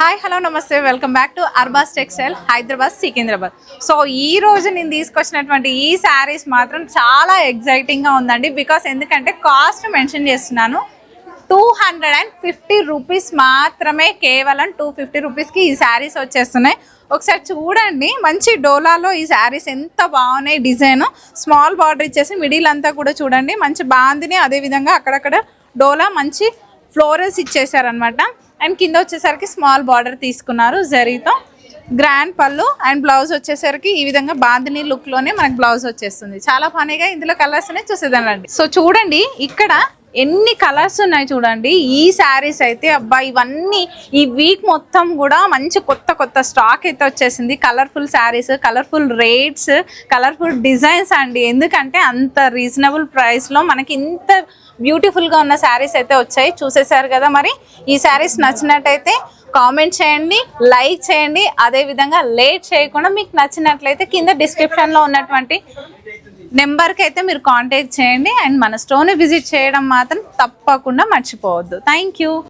Hi hello నమస్తే welcome back to Arbaz textile Hyderabad Secunderabad. So ఈ రోజు నేను తీసుకొచ్చినటువంటి ఈ శారీస్ మాత్రం చాలా ఎగ్జైటింగ్గా ఉందండి. బికాస్ ఎందుకంటే కాస్ట్ మెన్షన్ చేస్తున్నాను, 250 రూపీస్ మాత్రమే. కేవలం 250 రూపీస్కి ఈ శారీస్ వచ్చేస్తున్నాయి. ఒకసారి చూడండి, మంచి డోలాలో ఈ శారీస్ ఎంత బాగున్నాయి. డిజైన్ స్మాల్ బార్డర్ ఇచ్చేసి మిడిల్ అంతా కూడా చూడండి మంచి బాగుంది. అదేవిధంగా అక్కడక్కడ డోలా మంచి ఫ్లోరల్స్ ఇచ్చేసారనమాట. అండ్ కింద వచ్చేసరికి స్మాల్ బార్డర్ తీసుకున్నారు జరీతో. గ్రాండ్ పళ్ళు అండ్ బ్లౌజ్ వచ్చేసరికి ఈ విధంగా బాందిని లుక్ లోనే మనకి బ్లౌజ్ వచ్చేస్తుంది. చాలా ఫనీగా ఇందులో కలర్స్ ఉన్నాయి, చూసేదానండి. సో చూడండి ఇక్కడ ఎన్ని కలర్స్ ఉన్నాయి చూడండి. ఈ శారీస్ అయితే అబ్బా ఇవన్నీ ఈ వీక్ మొత్తం కూడా మంచి కొత్త కొత్త స్టాక్ అయితే వచ్చేసింది. Colourful saris, colourful rates, colourful designs అండి. ఎందుకంటే అంత రీజనబుల్ ప్రైస్లో మనకి ఇంత బ్యూటిఫుల్గా ఉన్న శారీస్ అయితే వచ్చాయి. చూసేసారు కదా, మరి ఈ శారీస్ నచ్చినట్టయితే కామెంట్ చేయండి, లైక్ చేయండి. అదేవిధంగా లేట్ చేయకుండా మీకు నచ్చినట్లయితే కింద డిస్క్రిప్షన్లో ఉన్నటువంటి నెంబర్కి అయితే మీరు కాంటాక్ట్ చేయండి. అండ్ మన స్టోర్ని విజిట్ చేయడం మాత్రం తప్పకుండా మర్చిపోవద్దు. Thank you.